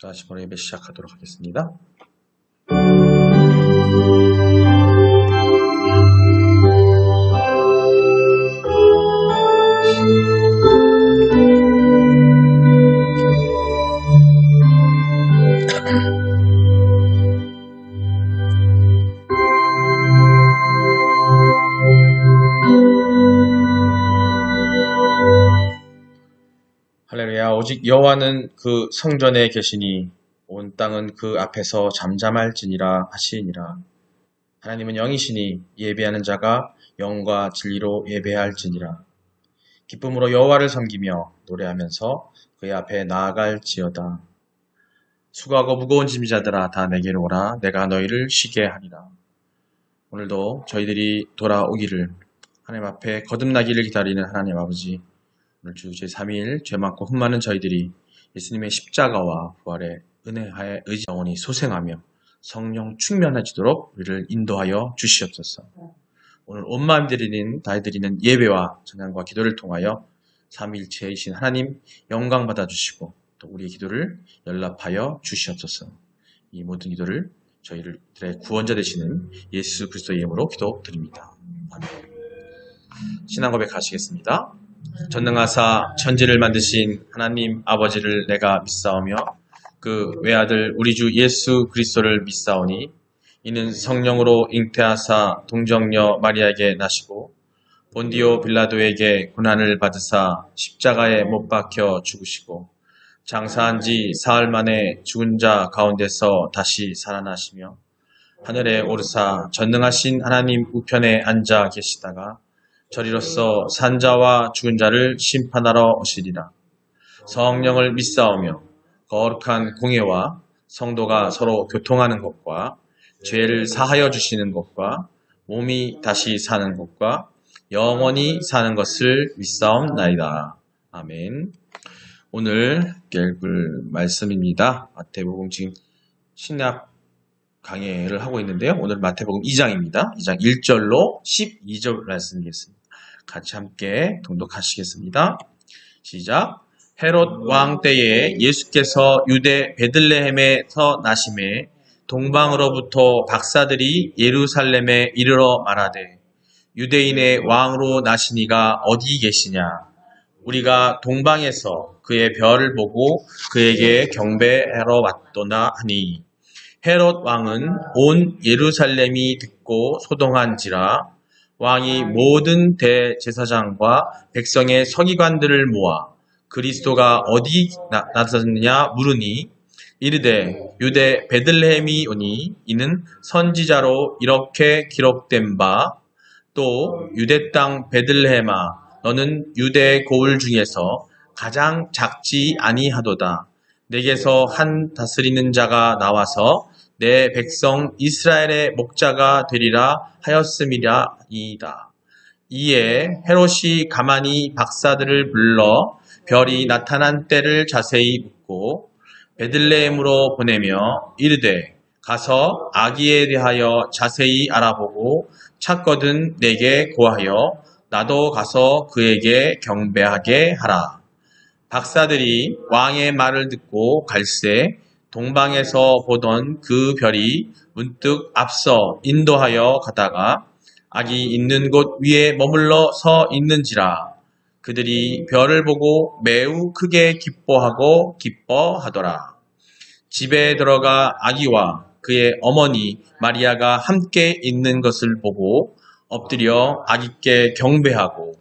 다시 바로 예배 시작하도록 하겠습니다. 할렐루야. 오직 여호와는 그 성전에 계시니 온 땅은 그 앞에서 잠잠할지니라 하시니라. 하나님은 영이시니 예배하는 자가 영과 진리로 예배할지니라. 기쁨으로 여호와를 섬기며 노래하면서 그의 앞에 나아갈지어다. 수고하고 무거운 짐이 자들아 다 내게로 오라. 내가 너희를 쉬게 하리라. 오늘도 저희들이 돌아오기를 하나님 앞에 거듭나기를 기다리는 하나님 아버지, 오늘 주 제3일 죄 많고 흠 많은 저희들이 예수님의 십자가와 부활의 은혜하에 의지 영원히 소생하며 성령 충만해지도록 우리를 인도하여 주시옵소서. 오늘 온 마음 다해드리는 예배와 찬양과 기도를 통하여 삼위일체이신 하나님 영광 받아주시고 또 우리의 기도를 연락하여 주시옵소서. 이 모든 기도를 저희들의 구원자 되시는 예수 그리스도의 이름으로 기도드립니다. 아멘. 신앙 고백하시겠습니다. 전능하사 천지를 만드신 하나님 아버지를 내가 믿사오며 그 외아들 우리 주 예수 그리스도를 믿사오니 이는 성령으로 잉태하사 동정녀 마리아에게 나시고 본디오 빌라도에게 고난을 받으사 십자가에 못 박혀 죽으시고 장사한 지 사흘 만에 죽은 자 가운데서 다시 살아나시며 하늘에 오르사 전능하신 하나님 우편에 앉아 계시다가 저리로서 산자와 죽은 자를 심판하러 오시리라. 성령을 믿사오며 거룩한 공예와 성도가 서로 교통하는 것과 죄를 사하여 주시는 것과 몸이 다시 사는 것과 영원히 사는 것을 믿사옵나이다. 아멘. 오늘 읽을 말씀입니다. 마태복음 지금 신약 강해를 하고 있는데요. 오늘 마태복음 2장입니다. 2장 1절로 12절 말씀이겠습니다. 같이 함께 동독하시겠습니다. 시작. 헤롯 왕 때에 예수께서 유대 베들레헴에서 나심에 동방으로부터 박사들이 예루살렘에 이르러 말하되 유대인의 왕으로 나시니가 어디 계시냐? 우리가 동방에서 그의 별을 보고 그에게 경배하러 왔도다 하니 헤롯 왕은 온 예루살렘이 듣고 소동한지라 왕이 모든 대제사장과 백성의 서기관들을 모아 그리스도가 어디 나타났느냐 물으니 이르되 유대 베들레헴이 오니 이는 선지자로 이렇게 기록된 바 또 유대 땅 베들레헴아 너는 유대 고을 중에서 가장 작지 아니하도다. 내게서 한 다스리는 자가 나와서 내 백성 이스라엘의 목자가 되리라 하였음이라이다. 이에 헤롯이 가만히 박사들을 불러 별이 나타난 때를 자세히 묻고 베들레헴으로 보내며 이르되 가서 아기에 대하여 자세히 알아보고 찾거든 내게 고하여 나도 가서 그에게 경배하게 하라. 박사들이 왕의 말을 듣고 갈새 동방에서 보던 그 별이 문득 앞서 인도하여 가다가 아기 있는 곳 위에 머물러 서 있는지라. 그들이 별을 보고 매우 크게 기뻐하고 기뻐하더라. 집에 들어가 아기와 그의 어머니 마리아가 함께 있는 것을 보고 엎드려 아기께 경배하고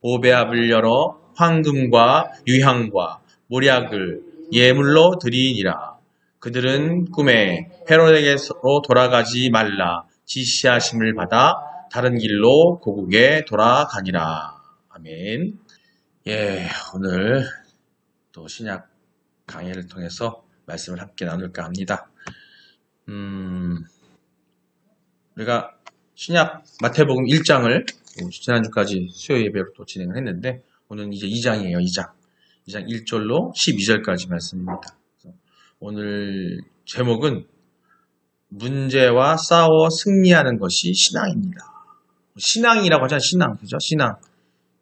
보배압을 열어 황금과 유향과 모략을 예물로 드리니라. 그들은 꿈에 헤롯에게로 돌아가지 말라 지시하심을 받아 다른 길로 고국에 돌아가니라. 아멘. 오늘 또 신약 강해를 통해서 말씀을 함께 나눌까 합니다. 우리가 신약 마태복음 1장을 지난주까지 수요 예배로 또 진행을 했는데 오늘은 이제 2장이에요. 2장 1절로 12절까지 말씀입니다. 오늘 제목은 문제와 싸워 승리하는 것이 신앙입니다. 신앙이라고 하잖아요. 신앙, 그죠?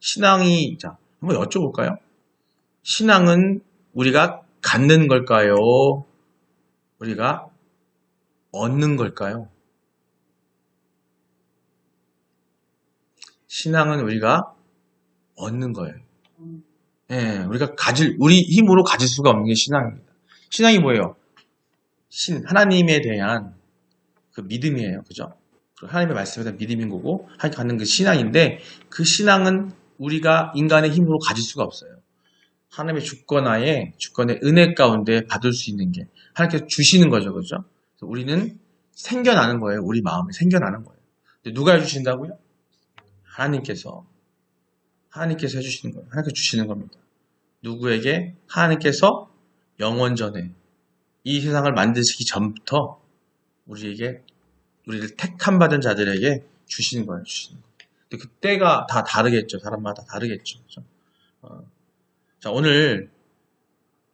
신앙이, 자, 한번 여쭤볼까요? 신앙은 우리가 갖는 걸까요? 우리가 얻는 걸까요? 신앙은 우리가 얻는 거예요. 예, 우리가 우리 힘으로 가질 수가 없는 게 신앙입니다. 신앙이 뭐예요? 하나님에 대한 그 믿음이에요. 그죠? 하나님의 말씀에 대한 믿음인 거고, 하나님 갖는 그 신앙인데, 그 신앙은 우리가 인간의 힘으로 가질 수가 없어요. 하나님의 주권의 은혜 가운데 받을 수 있는 게 하나님께서 주시는 거죠. 그죠? 그래서 우리는 생겨나는 거예요. 우리 마음에 생겨나는 거예요. 근데 누가 해주신다고요? 하나님께서 해주시는 거예요. 하나님께서 주시는 겁니다. 누구에게? 하나님께서 영원전에 이 세상을 만드시기 전부터 우리를 택함 받은 자들에게 주시는 거예요. 근데 그때가 다 다르겠죠. 사람마다 다르겠죠. 그렇죠? 자, 오늘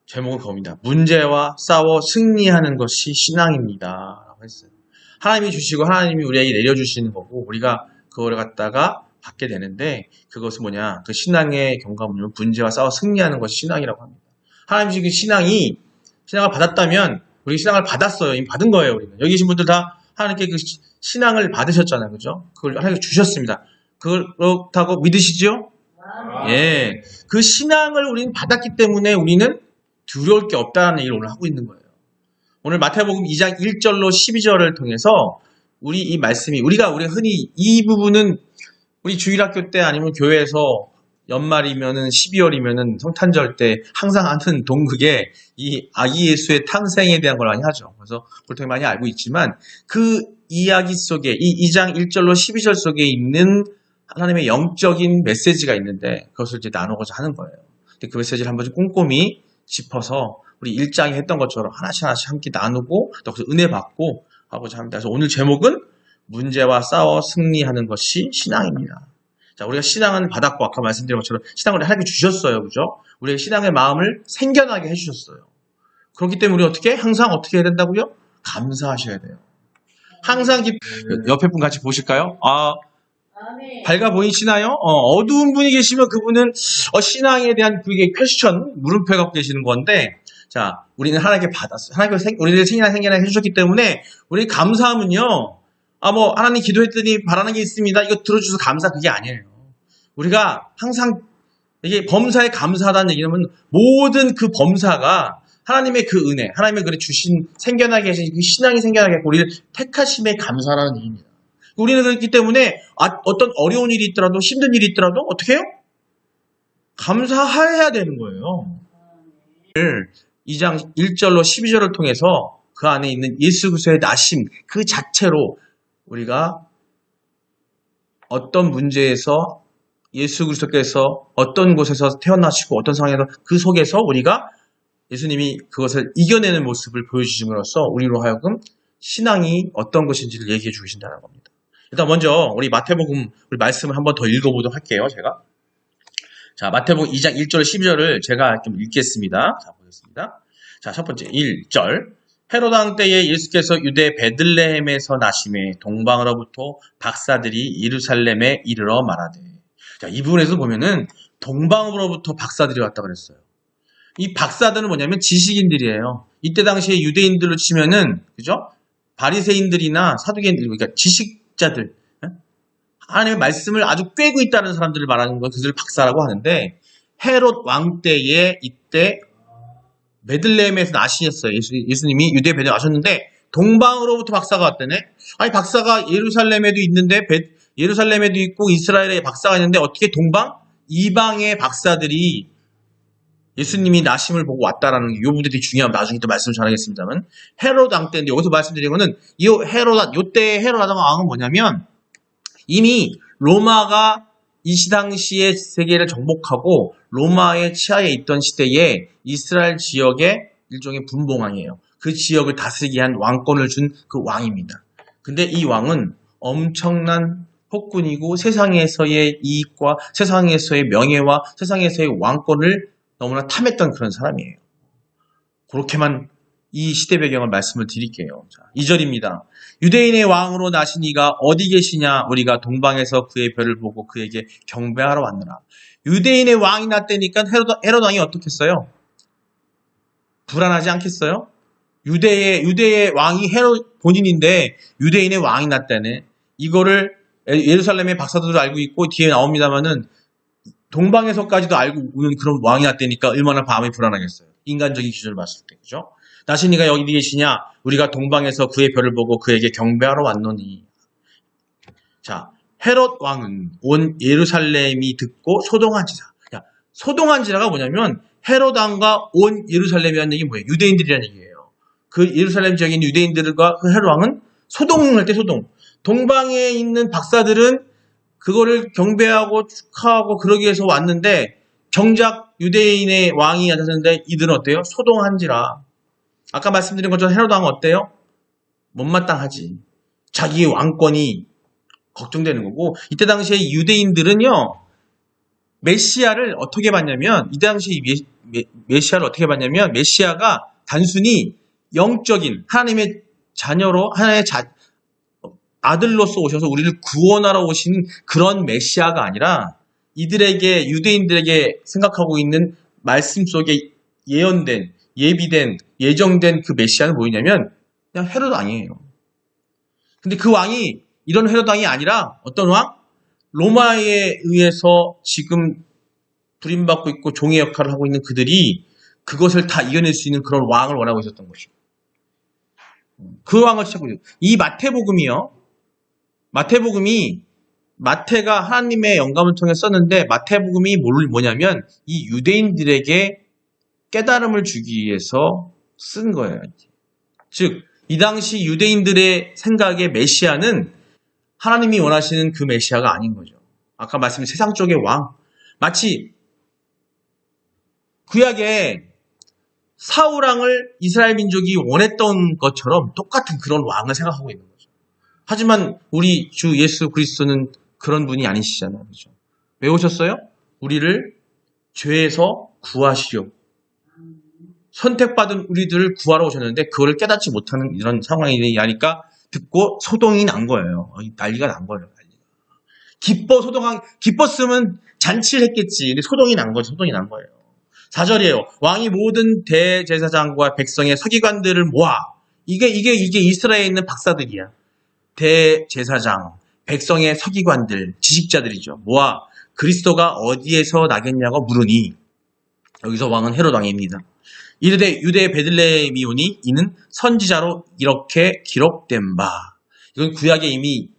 제목은 그겁니다. 문제와 싸워 승리하는 것이 신앙입니다. 라고 했어요. 하나님이 주시고 하나님이 우리에게 내려주시는 거고, 우리가 그거를 갖다가 받게 되는데, 그것은 뭐냐? 그 신앙의 경과문은 문제와 싸워 승리하는 것이 신앙이라고 합니다. 하나님이 그 신앙을 받았다면, 우리 신앙을 받았어요. 이미 받은 거예요, 우리는. 여기 계신 분들 다 하나님께 그 신앙을 받으셨잖아요. 그죠? 그걸 하나님께 주셨습니다. 그렇다고 믿으시죠? 예. 그 신앙을 우리는 받았기 때문에 우리는 두려울 게 없다는 얘기를 오늘 하고 있는 거예요. 오늘 마태복음 2장 1절로 12절을 통해서 이 말씀이, 우리가 흔히 이 부분은 우리 주일학교 때 아니면 교회에서 연말이면은 12월이면은 성탄절 때 항상 하는 동극에 이 아기 예수의 탄생에 대한 걸 많이 하죠. 그래서 보통 많이 알고 있지만 그 이야기 속에 이 2장 1절로 12절 속에 있는 하나님의 영적인 메시지가 있는데 그것을 이제 나누고자 하는 거예요. 근데 그 메시지를 한번 꼼꼼히 짚어서 우리 1장에 했던 것처럼 하나씩 함께 나누고 또 거기서 은혜 받고 하고자 합니다. 그래서 오늘 제목은 문제와 싸워 승리하는 것이 신앙입니다. 자, 우리가 신앙은 받았고 아까 말씀드린 것처럼 신앙을 하나님께 주셨어요. 그죠? 우리의 신앙의 마음을 생겨나게 해주셨어요. 그렇기 때문에 우리 항상 어떻게 해야 된다고요? 감사하셔야 돼요. 항상 옆에 분 같이 보실까요? 밝아 보이시나요? 어두운 분이 계시면 그분은 신앙에 대한 그게 퀘스천, 물음표 갖고 계시는 건데, 자, 우리는 하나님께 받았어요. 하나님께서 우리를 생겨나게 해주셨기 때문에 우리 감사함은요, 하나님 기도했더니 바라는 게 있습니다. 이거 들어주셔서 감사, 그게 아니에요. 우리가 항상 이게 범사에 감사하다는 얘기는 모든 그 범사가 하나님의 그 은혜, 하나님의 그래 주신 생겨나게 하신 그 신앙이 생겨나게 하고 우리를 택하심에 감사하라는 얘기입니다. 우리는 그렇기 때문에 어떤 어려운 일이 있더라도 힘든 일이 있더라도 어떻게 해요? 감사해야 되는 거예요. 2장 1절로 12절을 통해서 그 안에 있는 예수 그리스도의 나심 그 자체로 우리가 어떤 문제에서 예수 그리스도께서 어떤 곳에서 태어나시고 어떤 상황에서 그 속에서 우리가 예수님이 그것을 이겨내는 모습을 보여주심으로써 우리로 하여금 신앙이 어떤 것인지를 얘기해 주신다는 겁니다. 일단 먼저 우리 마태복음 우리 말씀을 한번 더 읽어보도록 할게요. 제가 자 마태복음 2장 1절 12절을 제가 좀 읽겠습니다. 자 보겠습니다. 자 첫 번째 1절 헤롯 왕 때에 예수께서 유대 베들레헴에서 나심에 동방으로부터 박사들이 예루살렘에 이르러 말하되 자 이 부분에서 보면은 동방으로부터 박사들이 왔다 그랬어요. 이 박사들은 뭐냐면 지식인들이에요. 이때 당시에 유대인들로 치면은 그죠? 바리새인들이나 사두개인들 그러니까 지식자들 하나님의 말씀을 아주 꿰고 있다는 사람들을 말하는 건 그들을 박사라고 하는데 헤롯 왕 때에 이때 베들레헴에서 나시셨어요. 예수님이 유대 베들레헴에 나셨는데 동방으로부터 박사가 왔다네. 아니 박사가 예루살렘에도 있는데 예루살렘에도 있고 이스라엘에 박사가 있는데 어떻게 동방? 이방의 박사들이 예수님이 나심을 보고 왔다라는 이 부분이 되게 중요합니다. 나중에 또 말씀을 전하겠습니다만 헤롯 왕 때인데 여기서 말씀드린 거는 요때 헤롯 왕은 뭐냐면 이미 로마가 이 당시에 세계를 정복하고 로마의 치하에 있던 시대에 이스라엘 지역의 일종의 분봉왕이에요. 그 지역을 다스리게 한 왕권을 준 그 왕입니다. 근데 이 왕은 엄청난 폭군이고 세상에서의 이익과 세상에서의 명예와 세상에서의 왕권을 너무나 탐했던 그런 사람이에요. 그렇게만 이 시대 배경을 말씀을 드릴게요. 자, 2절입니다. 유대인의 왕으로 나신 이가 어디 계시냐? 우리가 동방에서 그의 별을 보고 그에게 경배하러 왔느라. 유대인의 왕이 났다니까 헤롯 왕이 어떻겠어요? 불안하지 않겠어요? 유대의 왕이 헤롯 본인인데 유대인의 왕이 났다네. 이거를 예루살렘의 박사들도 알고 있고 뒤에 나옵니다만은 동방에서까지도 알고 있는 그런 왕이 났다니까 얼마나 마음이 불안하겠어요. 인간적인 기준을 봤을 때, 그죠? 나시니가 여기 계시냐? 우리가 동방에서 그의 별을 보고 그에게 경배하러 왔노니. 자, 헤롯 왕은 온 예루살렘이 듣고 소동한지라. 야, 소동한지라가 뭐냐면 헤롯 왕과 온 예루살렘이라는 얘기 뭐예요? 유대인들이라는 얘기예요. 그 예루살렘 지역에 있는 유대인들과 그 헤롯 왕은 소동할 때 소동. 동방에 있는 박사들은 그거를 경배하고 축하하고 그러기 위해서 왔는데 정작 유대인의 왕이 앉았는데 이들은 어때요? 소동한지라. 아까 말씀드린 것처럼 헤롯 왕은 어때요? 못마땅하지. 자기의 왕권이 걱정되는 거고 이때 당시에 유대인들은요. 메시아를 어떻게 봤냐면 이때 당시 메시아를 어떻게 봤냐면 메시아가 단순히 영적인 하나님의 자녀로 하나의 아들로서 오셔서 우리를 구원하러 오신 그런 메시아가 아니라 이들에게 유대인들에게 생각하고 있는 말씀 속에 예언된 예비된 예정된 그 메시아는 뭐냐면 그냥 헤롯 왕이에요. 근데 그 왕이 이런 헤롯 왕이 아니라 어떤 왕? 로마에 의해서 지금 불임받고 있고 종의 역할을 하고 있는 그들이 그것을 다 이겨낼 수 있는 그런 왕을 원하고 있었던 것이죠. 그 왕을 찾고 있어요. 이 마태복음이 마태가 하나님의 영감을 통해 썼는데 마태복음이 뭐냐면 이 유대인들에게 깨달음을 주기 위해서 쓴 거예요. 즉, 이 당시 유대인들의 생각의 메시아는 하나님이 원하시는 그 메시아가 아닌 거죠. 아까 말씀드린 세상 쪽의 왕. 마치 구약에 사울왕을 이스라엘 민족이 원했던 것처럼 똑같은 그런 왕을 생각하고 있는 거죠. 하지만 우리 주 예수 그리스도는 그런 분이 아니시잖아요. 그렇죠? 왜 오셨어요? 우리를 죄에서 구하시려고. 선택받은 우리들을 구하러 오셨는데 그걸 깨닫지 못하는 이런 상황이 나니까 듣고 소동이 난 거예요. 난리가 난 거예요. 기뻤으면 잔치를 했겠지. 근데 소동이 난 거예요. 4절이에요. 왕이 모든 대제사장과 백성의 서기관들을 모아. 이게 이스라엘에 있는 박사들이야. 대제사장, 백성의 서기관들, 지식자들이죠. 모아 그리스도가 어디에서 나겠냐고 물으니 여기서 왕은 헤롯 왕입니다. 이르되 유대 베들레헴이 오니 이는 선지자로 이렇게 기록된 바. 이건 구약에 이미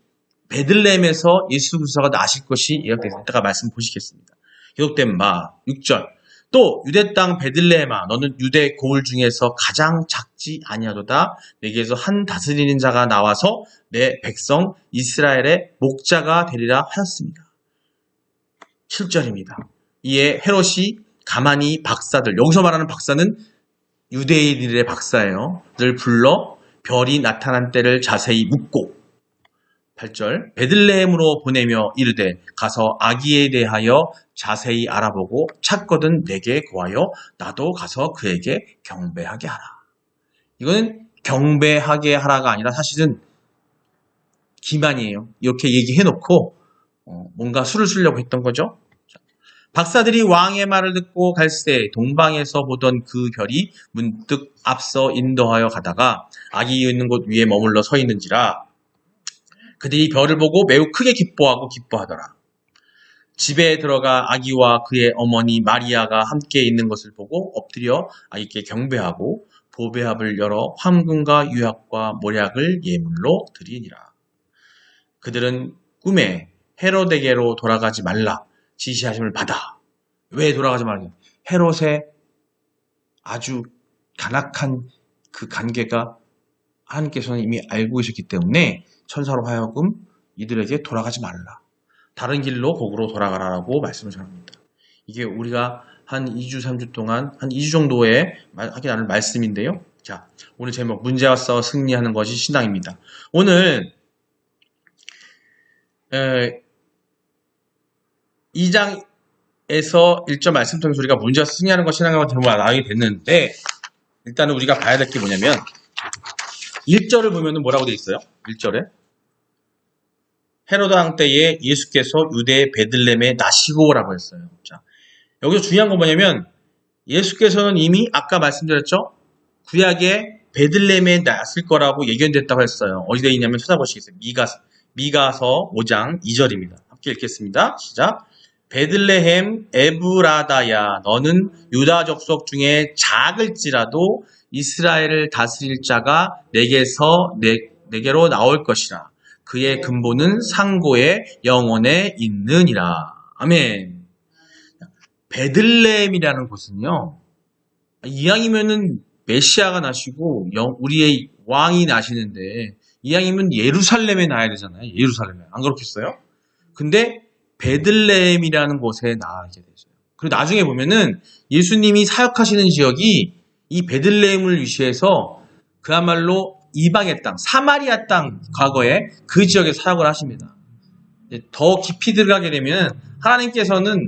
베들레헴에서 예수 그리스도가 나실 것이 예언되었다. 이따가 말씀 보시겠습니다. 기록된 바. 6절. 또 유대 땅 베들레헴아 너는 유대 고을 중에서 가장 작지 아니하도다. 내게서 한 다스리는 자가 나와서 내 백성 이스라엘의 목자가 되리라 하였습니다. 7절입니다. 이에 헤롯이 가만히 박사들, 여기서 말하는 박사는 유대인들의 박사예요. 를 불러 별이 나타난 때를 자세히 묻고 8절 베들레헴으로 보내며 이르되 가서 아기에 대하여 자세히 알아보고 찾거든 내게 구하여 나도 가서 그에게 경배하게 하라. 이거는 경배하게 하라가 아니라 사실은 기만이에요. 이렇게 얘기해놓고 뭔가 수를 쓰려고 했던 거죠. 박사들이 왕의 말을 듣고 갈새 동방에서 보던 그 별이 문득 앞서 인도하여 가다가 아기 있는 곳 위에 머물러 서 있는지라 그들이 별을 보고 매우 크게 기뻐하더라. 집에 들어가 아기와 그의 어머니 마리아가 함께 있는 것을 보고 엎드려 아기께 경배하고 보배합을 열어 황금과 유약과 모략을 예물로 드리니라. 그들은 꿈에 헤롯에게로 돌아가지 말라 지시하심을 받아. 왜 돌아가지 말라? 헤롯의 아주 간악한 그 관계가 하나님께서는 이미 알고 계셨기 때문에 천사로 하여금 이들에게 돌아가지 말라. 다른 길로 곡으로 돌아가라라고 말씀을 전합니다. 이게 우리가 한 2주, 3주 동안 한 2주 정도에 하게 나눌 말씀인데요. 자, 오늘 제목 문제와 싸워 승리하는 것이 신앙입니다. 오늘 2장에서 1절 말씀 통해서 우리가 문제와 승리하는 것이 신앙인 것 제목을 나오게 됐는데 일단은 우리가 봐야 될 게 뭐냐면 1절을 보면 뭐라고 되어 있어요? 1절에 헤롯 왕 때에 예수께서 유대 베들레헴에 나시고라고 했어요. 자, 여기서 중요한 건 뭐냐면 예수께서는 이미 아까 말씀드렸죠? 구약의 베들레헴에 났을 거라고 예견됐다고 했어요. 어디에 있냐면 찾아보시겠어요. 미가서 5장 2절입니다. 함께 읽겠습니다. 시작. 베들레헴 에브라다야 너는 유다 족속 중에 작을지라도 이스라엘을 다스릴 자가 내게로 나올 것이라. 그의 근본은 상고의 영혼에 있느니라. 아멘. 베들레헴이라는 곳은요. 이왕이면은 메시아가 나시고 우리의 왕이 나시는데 이왕이면 예루살렘에 나야 되잖아요. 예루살렘에. 안 그렇겠어요? 근데 베들레헴이라는 곳에 나가게 되죠. 그리고 나중에 보면은 예수님이 사역하시는 지역이 이 베들레헴을 위시해서 그야말로 이방의 땅, 사마리아 땅 과거에 그 지역에 사역을 하십니다. 더 깊이 들어가게 되면 하나님께서는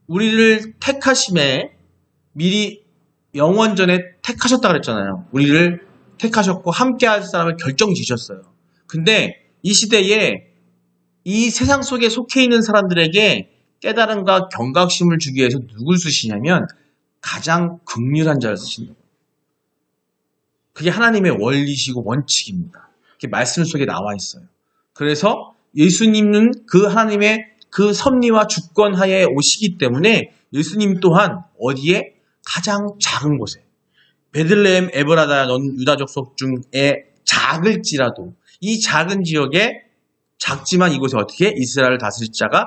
우리를 택하심에 미리 영원전에 택하셨다 그랬잖아요. 우리를 택하셨고 함께 할 사람을 결정 지셨어요. 근데 이 시대에 이 세상 속에 속해 있는 사람들에게 깨달음과 경각심을 주기 위해서 누굴 쓰시냐면 가장 긍휼한 자를 쓰신다. 그게 하나님의 원리시고 원칙입니다. 그게 말씀 속에 나와 있어요. 그래서 예수님은 그 하나님의 그 섭리와 주권 하에 오시기 때문에 예수님 또한 어디에? 가장 작은 곳에 베들레헴 에브라다 넌 유다 족속 중에 작을지라도 이 작은 지역에 작지만 이곳에 어떻게 이스라엘을 다스릴 자가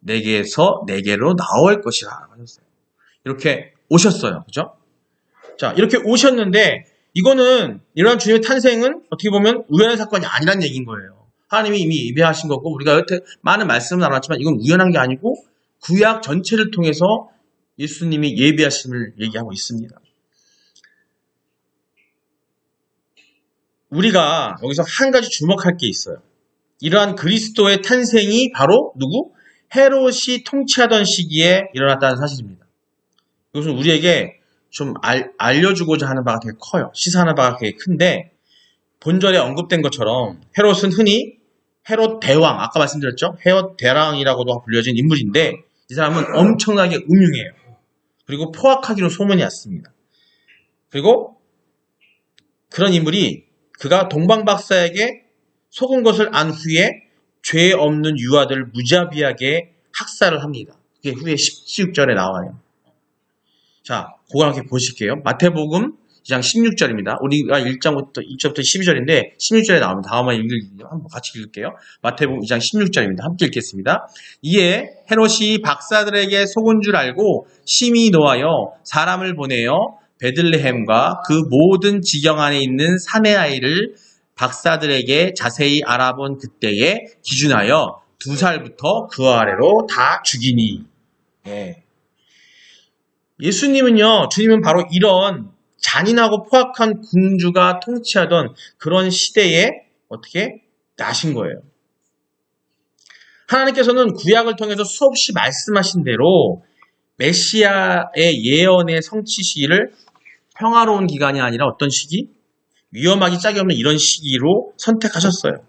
내게서 내게로 나올 것이라 하셨어요. 이렇게 오셨어요. 그죠? 자, 이렇게 오셨는데 이거는 이러한 주님의 탄생은 어떻게 보면 우연한 사건이 아니란 얘기인 거예요. 하나님이 이미 예배하신 거고 우리가 여태 많은 말씀은 나눴지만 이건 우연한 게 아니고 구약 전체를 통해서 예수님이 예배하심을 얘기하고 있습니다. 우리가 여기서 한 가지 주목할 게 있어요. 이러한 그리스도의 탄생이 바로 누구? 헤롯이 통치하던 시기에 일어났다는 사실입니다. 이것은 우리에게 좀 알려주고자 하는 바가 되게 커요. 시사하는 바가 되게 큰데 본절에 언급된 것처럼 헤롯은 흔히 헤롯 대왕, 아까 말씀드렸죠? 헤롯 대왕이라고도 불려진 인물인데 이 사람은 엄청나게 음흉해요. 그리고 포악하기로 소문이 났습니다. 그리고 그런 인물이 그가 동방박사에게 속은 것을 안 후에 죄 없는 유아들을 무자비하게 학살을 합니다. 그게 후에 16절에 나와요. 자, 그거 함께 보실게요. 마태복음 2장 16절입니다. 우리가 1장부터 1절부터 12절인데 16절에 나옵니다. 다음에 한번 같이 읽을게요. 마태복음 2장 16절입니다. 함께 읽겠습니다. 이에 헤롯이 박사들에게 속은 줄 알고 심히 노하여 사람을 보내어 베들레헴과 그 모든 지경 안에 있는 사내 아이를 박사들에게 자세히 알아본 그때에 기준하여 2살부터 그 아래로 다 죽이니. 예. 예수님은요, 주님은 바로 이런 잔인하고 포악한 군주가 통치하던 그런 시대에 어떻게 나신 거예요. 하나님께서는 구약을 통해서 수없이 말씀하신 대로 메시아의 예언의 성취 시기를 평화로운 기간이 아니라 어떤 시기? 위험하기 짝이 없는 이런 시기로 선택하셨어요.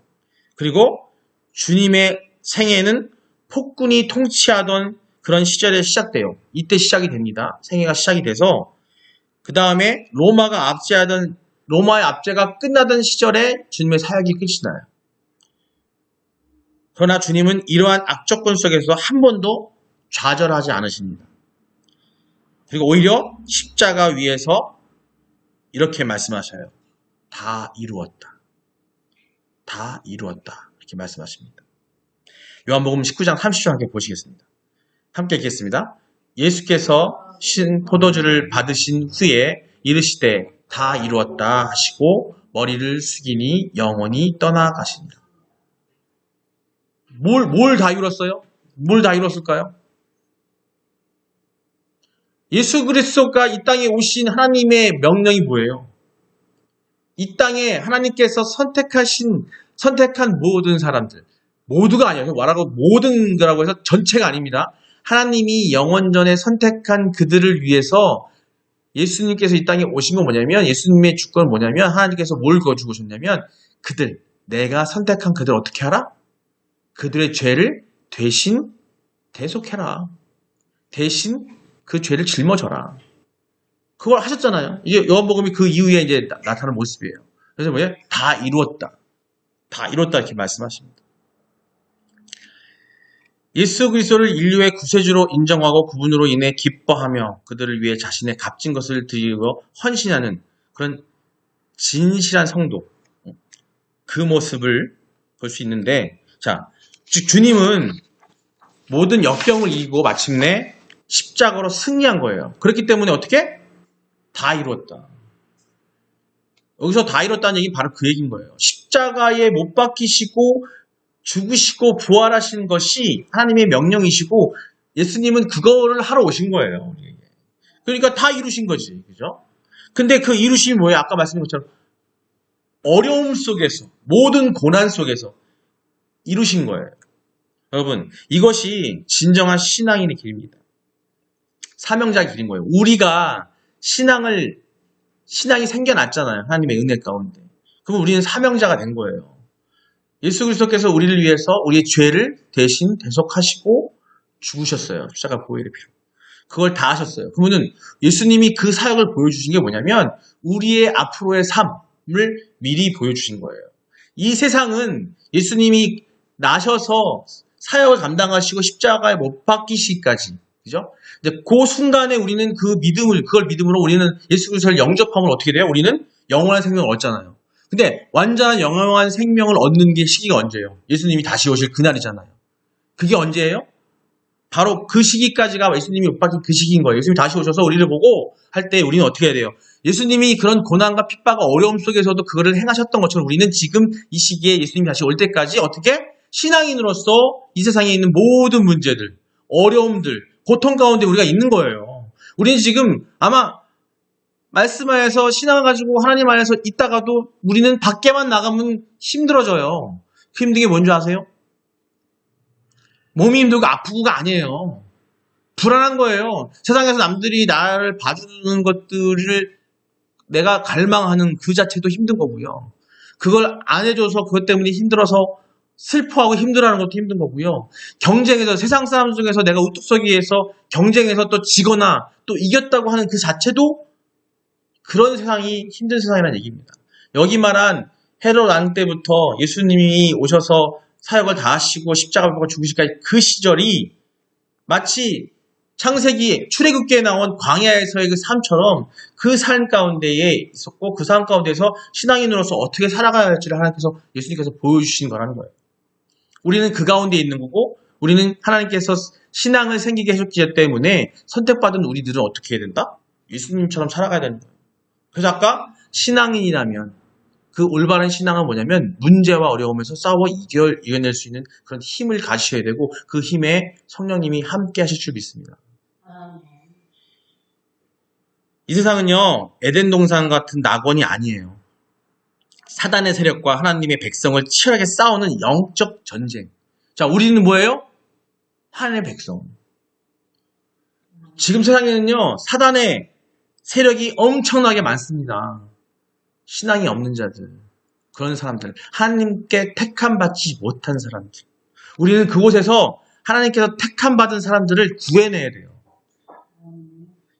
그리고 주님의 생애는 폭군이 통치하던 그런 시절에 시작돼요. 이때 시작이 됩니다. 생애가 시작이 돼서 그 다음에 로마의 압제가 끝나던 시절에 주님의 사역이 끝이 나요. 그러나 주님은 이러한 악조건 속에서 한 번도 좌절하지 않으십니다. 그리고 오히려 십자가 위에서 이렇게 말씀하셔요. 다 이루었다. 다 이루었다. 이렇게 말씀하십니다. 요한복음 19장 30절 함께 보시겠습니다. 함께 읽겠습니다. 예수께서 신 포도주를 받으신 후에 이르시되 다 이루었다 하시고 머리를 숙이니 영원히 떠나가십니다. 뭘 다 이뤘어요? 뭘 다 이뤘을까요? 예수 그리스도가 이 땅에 오신 하나님의 명령이 뭐예요? 이 땅에 하나님께서 선택한 모든 사람들, 모두가 아니에요. 말하고 모든 거라고 해서 전체가 아닙니다. 하나님이 영원전에 선택한 그들을 위해서 예수님께서 이 땅에 오신 건 뭐냐면, 예수님의 주권은 뭐냐면, 하나님께서 뭘 거주고 오셨냐면, 내가 선택한 그들 어떻게 하라? 그들의 죄를 대속해라. 대신 그 죄를 짊어져라. 그걸 하셨잖아요. 이게 요한복음이 그 이후에 이제 나타나는 모습이에요. 그래서 뭐예요? 다 이루었다. 다 이뤘다 이렇게 말씀하십니다. 예수 그리스도를 인류의 구세주로 인정하고 그분으로 인해 기뻐하며 그들을 위해 자신의 값진 것을 드리고 헌신하는 그런 진실한 성도, 그 모습을 볼 수 있는데, 자, 주님은 모든 역경을 이기고 마침내 십자가로 승리한 거예요. 그렇기 때문에 어떻게? 다 이뤘다. 여기서 다 이뤘다는 얘기는 바로 그 얘기인 거예요. 십자가에 못 박히시고 죽으시고 부활하신 것이 하나님의 명령이시고 예수님은 그거를 하러 오신 거예요. 그러니까 다 이루신 거지. 그죠? 근데 그 이루심이 뭐예요? 아까 말씀드린 것처럼 어려움 속에서, 모든 고난 속에서 이루신 거예요. 여러분, 이것이 진정한 신앙인의 길입니다. 사명자의 길인 거예요. 우리가 신앙이 생겨났잖아요. 하나님의 은혜 가운데. 그럼 우리는 사명자가 된 거예요. 예수 그리스도께서 우리를 위해서 우리의 죄를 대신 대속하시고 죽으셨어요. 십자가 보혈의 피로. 그걸 다 하셨어요. 그러면 예수님이 그 사역을 보여주신 게 뭐냐면 우리의 앞으로의 삶을 미리 보여주신 거예요. 이 세상은 예수님이 나셔서 사역을 감당하시고 십자가에 못 박히시기까지, 그죠? 이제 그 순간에 우리는 그걸 믿음으로 우리는 예수 그리스도를 영접하면 어떻게 돼요? 우리는 영원한 생명을 얻잖아요. 근데 완전한 영원한 생명을 얻는 게 시기가 언제예요? 예수님이 다시 오실 그날이잖아요. 그게 언제예요? 바로 그 시기까지가 예수님이 못 박힌 그 시기인 거예요. 예수님이 다시 오셔서 우리를 보고 할 때 우리는 어떻게 해야 돼요? 예수님이 그런 고난과 핍박과 어려움 속에서도 그거를 행하셨던 것처럼 우리는 지금 이 시기에 예수님이 다시 올 때까지 어떻게? 신앙인으로서 이 세상에 있는 모든 문제들, 어려움들, 고통 가운데 우리가 있는 거예요. 우리는 지금 아마 말씀 안에서 신앙을 가지고 하나님 안에서 있다가도 우리는 밖에만 나가면 힘들어져요. 그 힘든 게 뭔지 아세요? 몸이 힘들고 아프고가 아니에요. 불안한 거예요. 세상에서 남들이 나를 봐주는 것들을 내가 갈망하는 그 자체도 힘든 거고요. 그걸 안 해줘서 그것 때문에 힘들어서 슬퍼하고 힘들어하는 것도 힘든 거고요. 경쟁에서 세상 사람 중에서 내가 우뚝 서기 위해서 경쟁에서 또 지거나 또 이겼다고 하는 그 자체도 그런 세상이 힘든 세상이라는 얘기입니다. 여기 말한 헤롯 왕 때부터 예수님이 오셔서 사역을 다 하시고 십자가를 보고 죽으시기까지 그 시절이 마치 창세기 출애굽기에 나온 광야에서의 그 삶처럼 그 삶 가운데에 있었고 그 삶 가운데서 신앙인으로서 어떻게 살아가야 할지를 하나님께서 예수님께서 보여주신 거라는 거예요. 우리는 그 가운데 있는 거고 우리는 하나님께서 신앙을 생기게 해줬기 때문에 선택받은 우리들은 어떻게 해야 된다? 예수님처럼 살아가야 되는 거예요. 그래서 아까 신앙인이라면 그 올바른 신앙은 뭐냐면 문제와 어려움에서 싸워 이겨낼 수 있는 그런 힘을 가지셔야 되고 그 힘에 성령님이 함께 하실 줄 믿습니다. 이 세상은요 에덴 동산 같은 낙원이 아니에요. 사단의 세력과 하나님의 백성을 치열하게 싸우는 영적 전쟁. 자, 우리는 뭐예요? 하나님의 백성. 지금 세상에는요 사단의 세력이 엄청나게 많습니다. 신앙이 없는 자들, 그런 사람들, 하나님께 택함 받지 못한 사람들. 우리는 그곳에서 하나님께서 택함 받은 사람들을 구해내야 돼요.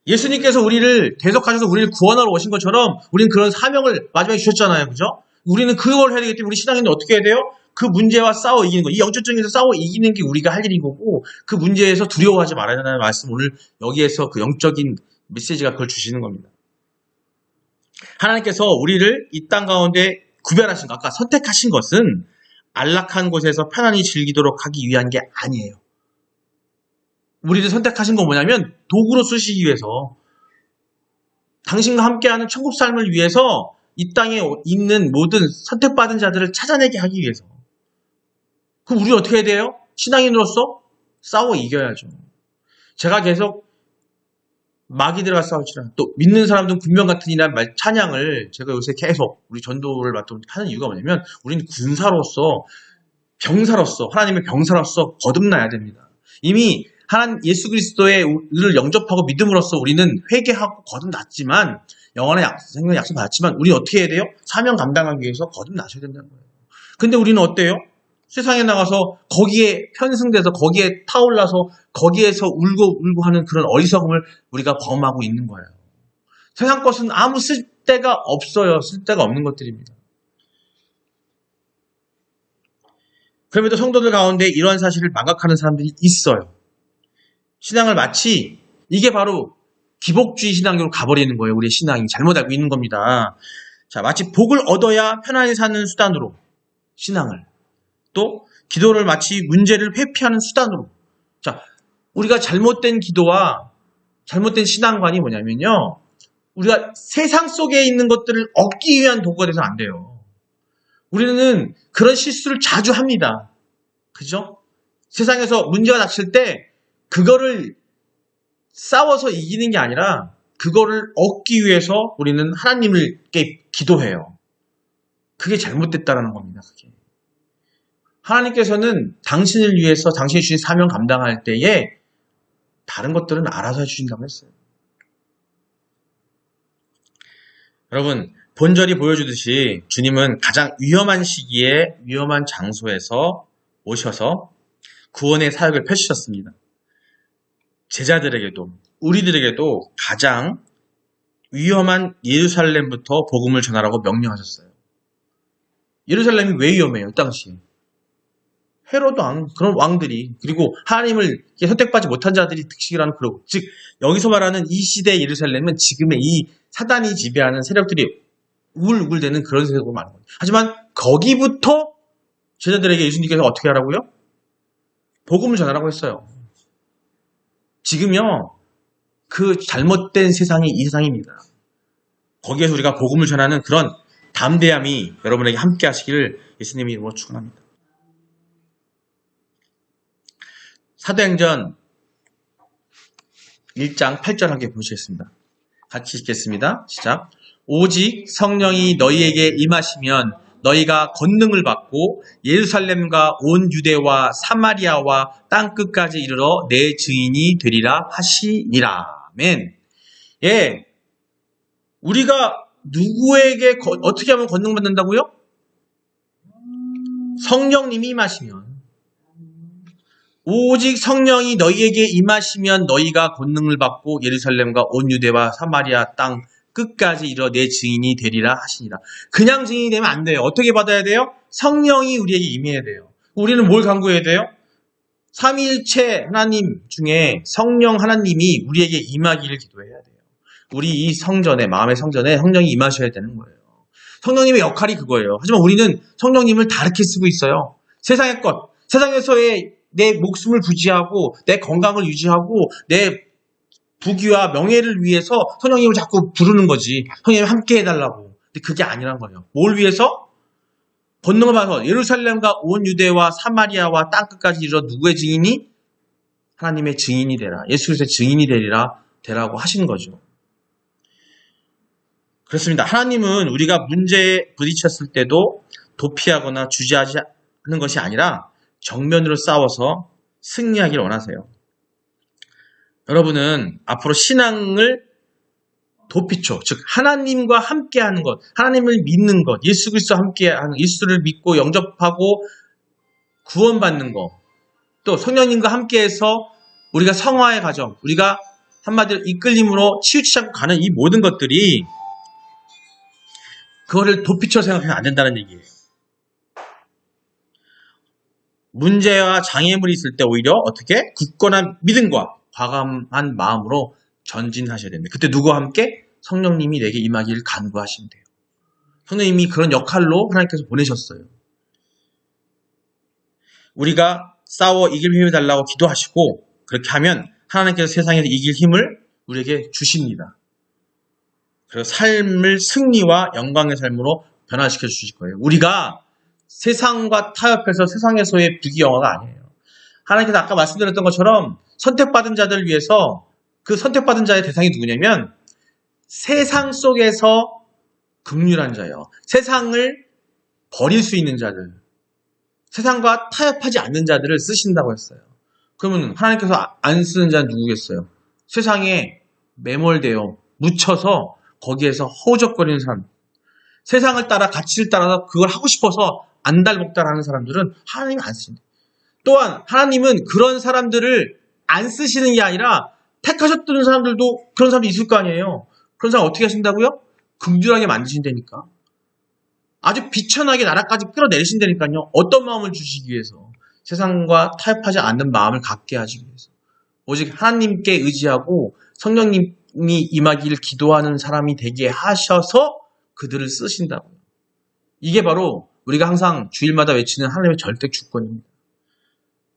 예수님께서 우리를 대속하셔서 우리를 구원하러 오신 것처럼 우리는 그런 사명을 마지막에 주셨잖아요. 그죠? 우리는 그걸 해야 되기 때문에 우리 신앙인은 어떻게 해야 돼요? 그 문제와 싸워 이기는 거. 이 영적 전쟁에서 싸워 이기는 게 우리가 할 일인 거고 그 문제에서 두려워하지 말아야 된다는 말씀 오늘 여기에서 그 영적인 메시지가 그걸 주시는 겁니다. 하나님께서 우리를 이 땅 가운데 구별하신 것, 아까 선택하신 것은 안락한 곳에서 편안히 즐기도록 하기 위한 게 아니에요. 우리를 선택하신 건 뭐냐면 도구로 쓰시기 위해서 당신과 함께하는 천국 삶을 위해서 이 땅에 있는 모든 선택받은 자들을 찾아내게 하기 위해서. 그럼 우리 어떻게 해야 돼요? 신앙인으로서 싸워 이겨야죠. 제가 계속 마귀들과 싸우지라 또 믿는 사람들은 군병 같은 이란 말 찬양을 제가 요새 계속 우리 전도를 맡고 하는 이유가 뭐냐면 우리는 군사로서 병사로서 하나님의 병사로서 거듭나야 됩니다. 이미 하나님 예수 그리스도의 를 영접하고 믿음으로써 우리는 회개하고 거듭났지만 영원한 생명 약속 받았지만 우리는 어떻게 해야 돼요? 사명 감당하기 위해서 거듭나셔야 된다는 거예요. 근데 우리는 어때요? 세상에 나가서 거기에 편승돼서 거기에 타올라서 거기에서 울고 하는 그런 어리석음을 우리가 범하고 있는 거예요. 세상 것은 아무 쓸데가 없어요. 쓸데가 없는 것들입니다. 그럼에도 성도들 가운데 이러한 사실을 망각하는 사람들이 있어요. 신앙을 마치 이게 바로 기복주의 신앙으로 가버리는 거예요. 우리의 신앙이 잘못 알고 있는 겁니다. 자, 마치 복을 얻어야 편안히 사는 수단으로 신앙을, 또 기도를 마치 문제를 회피하는 수단으로. 자, 우리가 잘못된 기도와 잘못된 신앙관이 뭐냐면요, 우리가 세상 속에 있는 것들을 얻기 위한 도구가 돼서는 안 돼요. 우리는 그런 실수를 자주 합니다. 그죠? 세상에서 문제가 닥칠 때 그거를 싸워서 이기는 게 아니라 그거를 얻기 위해서 우리는 하나님께 기도해요. 그게 잘못됐다는 겁니다. 그게. 하나님께서는 당신을 위해서 당신이 주신 사명 감당할 때에 다른 것들은 알아서 해주신다고 했어요. 여러분, 본절이 보여주듯이 주님은 가장 위험한 시기에 위험한 장소에서 오셔서 구원의 사역을 펼치셨습니다. 제자들에게도 우리들에게도 가장 위험한 예루살렘부터 복음을 전하라고 명령하셨어요. 예루살렘이 왜 위험해요? 이 당시 헤로드 왕, 그런 왕들이, 그리고 하나님을 선택받지 못한 자들이 득식이라는, 그러고 즉 여기서 말하는 이 시대의 예루살렘은 지금의 이 사단이 지배하는 세력들이 우글우글대는 그런 세력으로 말하는 거예요. 하지만 거기부터 제자들에게 예수님께서 어떻게 하라고요? 복음을 전하라고 했어요. 지금요, 그 잘못된 세상이 이 세상입니다. 거기에서 우리가 복음을 전하는 그런 담대함이 여러분에게 함께 하시기를 예수님의 이름으로 축원합니다. 사도행전 1장 8절 함께 보시겠습니다. 같이 읽겠습니다. 시작. 오직 성령이 너희에게 임하시면 너희가 권능을 받고 예루살렘과 온 유대와 사마리아와 땅끝까지 이르러 내 증인이 되리라 하시니라. 아멘. 예, 우리가 누구에게 어떻게 하면 권능 받는다고요? 성령님이 임하시면. 오직 성령이 너희에게 임하시면 너희가 권능을 받고 예루살렘과 온 유대와 사마리아 땅 끝까지 이르러 내 증인이 되리라 하시니라. 그냥 증인이 되면 안 돼요. 어떻게 받아야 돼요? 성령이 우리에게 임해야 돼요. 우리는 뭘 간구해야 돼요? 삼위일체 하나님 중에 성령 하나님이 우리에게 임하기를 기도해야 돼요. 우리 이 성전에, 마음의 성전에 성령이 임하셔야 되는 거예요. 성령님의 역할이 그거예요. 하지만 우리는 성령님을 다르게 쓰고 있어요. 세상의 것, 세상에서의 내 목숨을 부지하고 내 건강을 유지하고 내 부귀와 명예를 위해서 성령님을 자꾸 부르는 거지. 성령님 함께 해달라고. 근데 그게 아니란 거예요. 뭘 위해서? 권능을 받아서 예루살렘과 온 유대와 사마리아와 땅끝까지 이르러 누구의 증인이? 하나님의 증인이 되라. 예수 그리스도의 증인이 되라고 하신 거죠. 그렇습니다. 하나님은 우리가 문제에 부딪혔을 때도 도피하거나 주저하지 않는 것이 아니라 정면으로 싸워서 승리하기를 원하세요. 여러분은 앞으로 신앙을 도피초, 즉 하나님과 함께하는 것, 하나님을 믿는 것, 예수 그리스도와 함께하는, 예수를 믿고 영접하고 구원받는 것, 또 성령님과 함께해서 우리가 성화의 과정, 우리가 한마디로 이끌림으로 치우치지 가는 이 모든 것들이 그거를 도피쳐 생각하면 안 된다는 얘기예요. 문제와 장애물이 있을 때 오히려 어떻게? 굳건한 믿음과 과감한 마음으로 전진하셔야 됩니다. 그때 누구와 함께? 성령님이 내게 임하기를 간구하시면 돼요. 성령님이 그런 역할로 하나님께서 보내셨어요. 우리가 싸워 이길 힘을 달라고 기도하시고 그렇게 하면 하나님께서 세상에서 이길 힘을 우리에게 주십니다. 그리고 삶을 승리와 영광의 삶으로 변화시켜 주실 거예요. 우리가 세상과 타협해서 세상에서의 부귀영화가 아니에요. 하나님께서 아까 말씀드렸던 것처럼 선택받은 자들을 위해서 그 선택받은 자의 대상이 누구냐면 세상 속에서 긍휼한 자예요. 세상을 버릴 수 있는 자들, 세상과 타협하지 않는 자들을 쓰신다고 했어요. 그러면 하나님께서 안 쓰는 자는 누구겠어요? 세상에 매몰되어 묻혀서 거기에서 허우적거리는 사람, 세상을 따라 가치를 따라서 그걸 하고 싶어서 안달복달하는 사람들은 하나님이 안 쓰신다. 또한 하나님은 그런 사람들을 안 쓰시는 게 아니라 택하셨던 사람들도 그런 사람도 있을 거 아니에요. 그런 사람 어떻게 하신다고요? 긍휼하게 만드신다니까. 아주 비천하게 나라까지 끌어내리신다니까요. 어떤 마음을 주시기 위해서? 세상과 타협하지 않는 마음을 갖게 하기 위해서. 오직 하나님께 의지하고 성령님이 임하기를 기도하는 사람이 되게 하셔서 그들을 쓰신다고요. 이게 바로 우리가 항상 주일마다 외치는 하나님의 절대 주권입니다.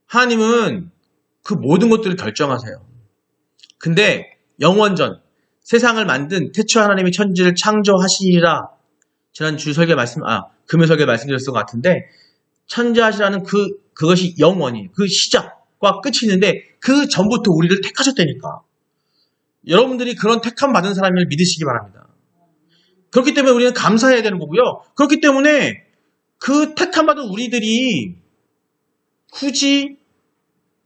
하나님은 그 모든 것들을 결정하세요. 근데 영원전 세상을 만든 태초 하나님이 천지를 창조하시리라. 지난 주 설계 금요 설계 말씀드렸을 것 같은데 천지하시라는 그것이 영원히 그 시작과 끝이 있는데 그 전부터 우리를 택하셨다니까. 여러분들이 그런 택함 받은 사람을 믿으시기 바랍니다. 그렇기 때문에 우리는 감사해야 되는 거고요. 그렇기 때문에 그 택함 받은 우리들이 굳이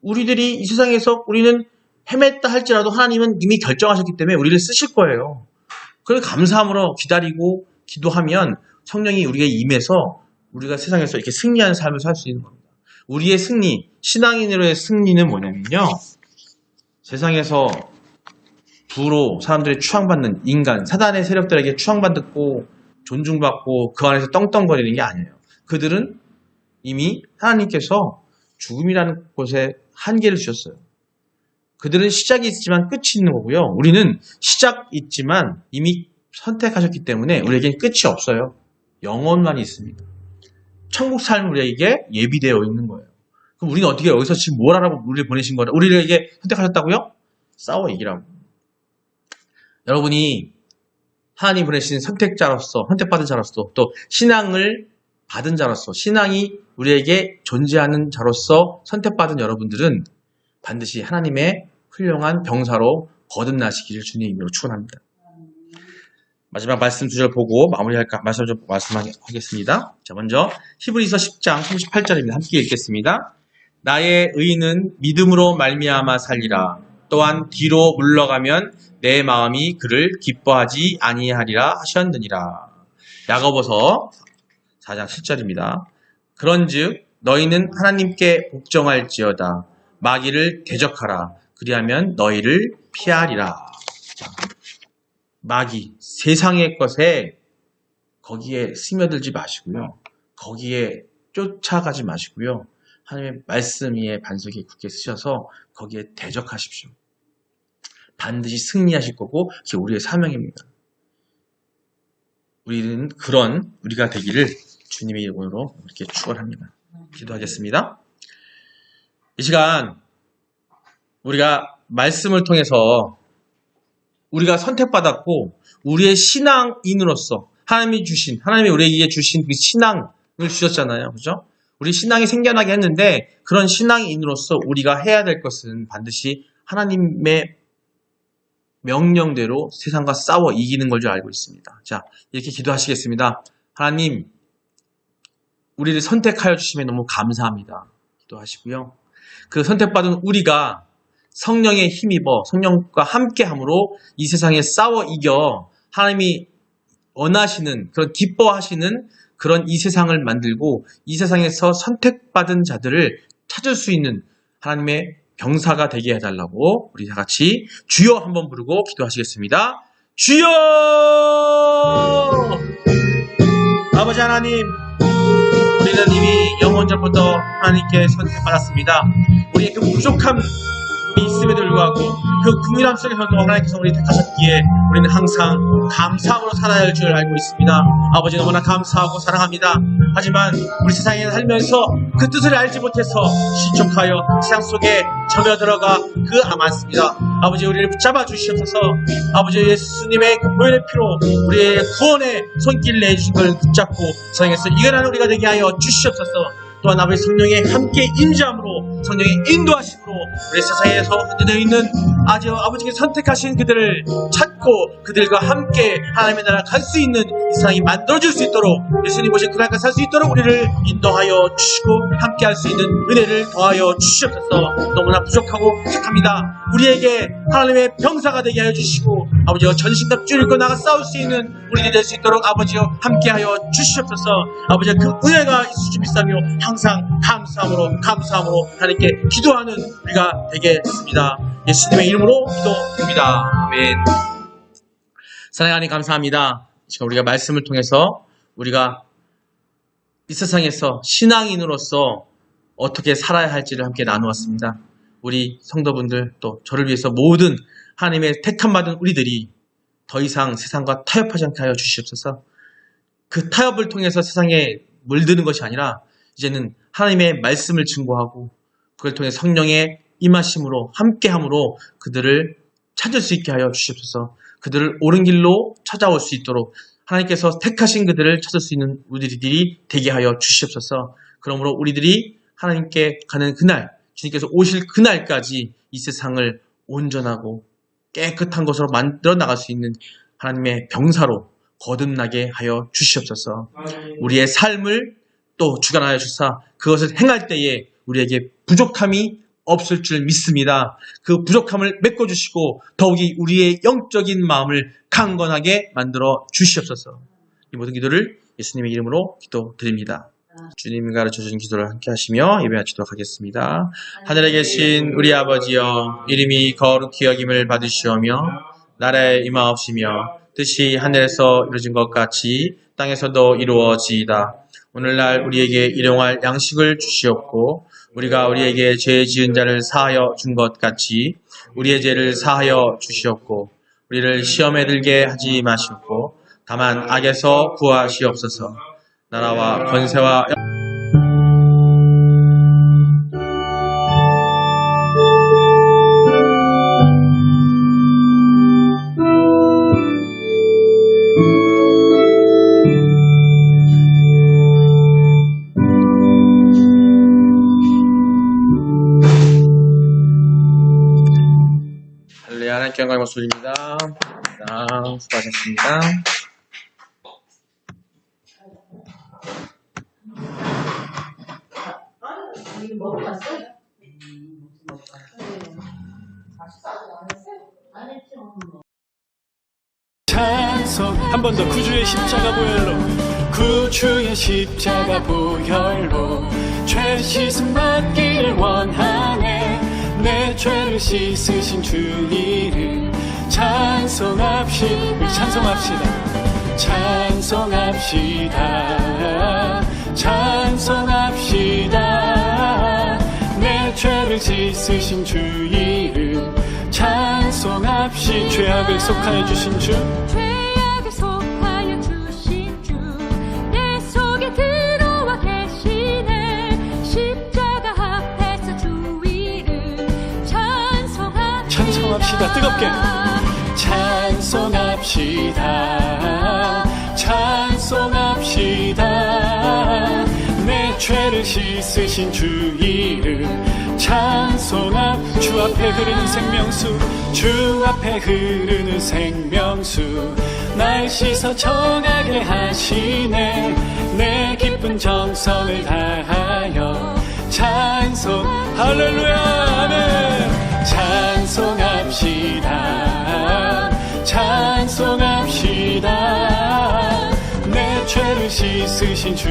우리들이 이 세상에서 우리는 헤맸다 할지라도 하나님은 이미 결정하셨기 때문에 우리를 쓰실 거예요. 그래서 감사함으로 기다리고 기도하면 성령이 우리에게 임해서 우리가 세상에서 이렇게 승리하는 삶을 살 수 있는 겁니다. 우리의 승리, 신앙인으로의 승리는 뭐냐면요. 세상에서 부로 사람들이 추앙받는 인간, 사단의 세력들에게 추앙받고 존중받고 그 안에서 떵떵거리는 게 아니에요. 그들은 이미 하나님께서 죽음이라는 곳에 한계를 주셨어요. 그들은 시작이 있지만 끝이 있는 거고요. 우리는 시작 있지만 이미 선택하셨기 때문에 우리에겐 끝이 없어요. 영원만 있습니다. 천국 삶은 우리에게 예비되어 있는 거예요. 그럼 우리는 어떻게 여기서 지금 뭘 하라고 우리를 보내신 거라? 우리에게 선택하셨다고요? 싸워 이기라고. 여러분이 하나님 보내신 선택자로서, 선택받은 자로서, 또 신앙을 받은 자로서, 신앙이 우리에게 존재하는 자로서 선택받은 여러분들은 반드시 하나님의 훌륭한 병사로 거듭나시기를 주님의 이름으로 축원합니다. 마지막 말씀 2절 보고 말씀하겠습니다. 자, 먼저 히브리서 10장 38절입니다. 함께 읽겠습니다. 나의 의인은 믿음으로 말미암아 살리라. 또한 뒤로 물러가면 내 마음이 그를 기뻐하지 아니하리라 하셨느니라. 야고보서 4장 7절입니다. 그런즉 너희는 하나님께 복종할지어다. 마귀를 대적하라. 그리하면 너희를 피하리라. 자, 마귀, 세상의 것에 거기에 스며들지 마시고요. 거기에 쫓아가지 마시고요. 하나님의 말씀 위에 반석에 굳게 쓰셔서 거기에 대적하십시오. 반드시 승리하실 거고 그게 우리의 사명입니다. 우리는 그런 우리가 되기를 주님의 이름으로 이렇게 축원합니다. 기도하겠습니다. 이 시간 우리가 말씀을 통해서 우리가 선택받았고 우리의 신앙인으로서 하나님이 우리에게 주신 그 신앙을 주셨잖아요. 그죠? 우리 신앙이 생겨나게 했는데 그런 신앙인으로서 우리가 해야 될 것은 반드시 하나님의 명령대로 세상과 싸워 이기는 걸 줄 알고 있습니다. 자, 이렇게 기도하시겠습니다. 하나님, 우리를 선택하여 주심에 너무 감사합니다. 기도하시고요. 그 선택받은 우리가 성령에 힘입어 성령과 함께함으로 이 세상에 싸워 이겨 하나님이 원하시는 그런 기뻐하시는 그런 이 세상을 만들고 이 세상에서 선택받은 자들을 찾을 수 있는 하나님의 병사가 되게 해달라고 우리 다 같이 주여 한번 부르고 기도하시겠습니다. 주여! 아버지 하나님, 우리는 이미 영원전부터 하나님께 선택받았습니다. 우리의 그 부족함 있음에도 불구하고 그 국민함 속에서도 하나님께서 우리 택하셨기에 우리는 항상 감사함으로 살아야 할 줄 알고 있습니다. 아버지 너무나 감사하고 사랑합니다. 하지만 우리 세상에 살면서 그 뜻을 알지 못해서 신촉하여 세상 속에 점여들어가 그 많습니다. 아버지 우리를 붙잡아 주시옵소서. 아버지 예수님의 그 보혈의 피로 우리의 구원의 손길을 내주신 걸 붙잡고 세상에서 이겨나는 우리가 되게 하여 주시옵소서. 또한 아버지 성령의 함께 임재함으로 성령의 인도하심으로 우리 세상에서 흔들려 있는 아버지께 선택하신 그들을 찾고 그들과 함께 하나님의 나라 갈 수 있는 이 세상이 만들어질 수 있도록 예수님 오신 그날까지 살 수 있도록 우리를 인도하여 주시고 함께 할 수 있는 은혜를 더하여 주시옵소서. 너무나 부족하고 부족합니다. 우리에게 하나님의 병사가 되게 하여 주시고 아버지와 전신갑주를 입고 나가 싸울 수 있는 우리들이 될 수 있도록 아버지와 함께하여 주시옵소서. 아버지와 그 은혜가 있으시 비싸며 항상 감사함으로 하나님께 기도하는 우리가 되겠습니다. 예수님의 이름으로 기도드립니다. 아멘. 사랑하는 하나님 감사합니다. 지금 우리가 말씀을 통해서 우리가 이 세상에서 신앙인으로서 어떻게 살아야 할지를 함께 나누었습니다. 우리 성도분들 또 저를 위해서 모든 하나님의 택함받은 우리들이 더 이상 세상과 타협하지 않게 하여 주시옵소서. 그 타협을 통해서 세상에 물드는 것이 아니라 이제는 하나님의 말씀을 증거하고 그걸 통해 성령의 임하심으로 함께함으로 그들을 찾을 수 있게 하여 주시옵소서. 그들을 옳은 길로 찾아올 수 있도록 하나님께서 택하신 그들을 찾을 수 있는 우리들이 되게 하여 주시옵소서. 그러므로 우리들이 하나님께 가는 그날, 주님께서 오실 그날까지 이 세상을 온전하고 깨끗한 것으로 만들어 나갈 수 있는 하나님의 병사로 거듭나게 하여 주시옵소서. 우리의 삶을 또 주관하여 주사 그것을 행할 때에 우리에게 부족함이 없을 줄 믿습니다. 그 부족함을 메꿔주시고 더욱이 우리의 영적인 마음을 강건하게 만들어 주시옵소서. 이 모든 기도를 예수님의 이름으로 기도드립니다. 주님이 가르쳐주신 기도를 함께 하시며 예배하도록 하겠습니다. 하늘에 계신 우리 아버지여, 이름이 거룩히 여김을 받으시오며 나라에 임하옵시며 뜻이 하늘에서 이루어진 것 같이 땅에서도 이루어지이다. 오늘날 우리에게 일용할 양식을 주시옵고 우리가 우리에게 죄 지은 자를 사하여 준 것 같이 우리의 죄를 사하여 주시옵고 우리를 시험에 들게 하지 마시옵고 다만 악에서 구하시옵소서. 나라와 권세와 할렐루야. 하나님께 영광을 돌립니다. 수고하셨습니다. 먹고 갔어요? 찬송 한 번 더 구주의 십자가 보혈로 구주의 십자가 보혈로 죄 씻음 받기를 원하네. 내 죄를 씻으신 주 이름 찬송합시다. 찬송합시다. 내 죄를 씻으신 주 이름 찬송합시다. 죄악을 속하여 주신 주, 죄악을 속하여 주신 주, 내 속에 들어와 계시네. 십자가 앞에서 주 이름 찬송합시다. 뜨겁게 찬송합시다. 내 죄를 씻으신 주 이름 찬송합. 주 앞에 흐르는 생명수, 주 앞에 흐르는 생명수 날 씻어 정하게 하시네. 내 기쁜 정성을 다하여 찬송. 할렐루야. 아멘. 찬송합시다. 내 죄를 씻으신 주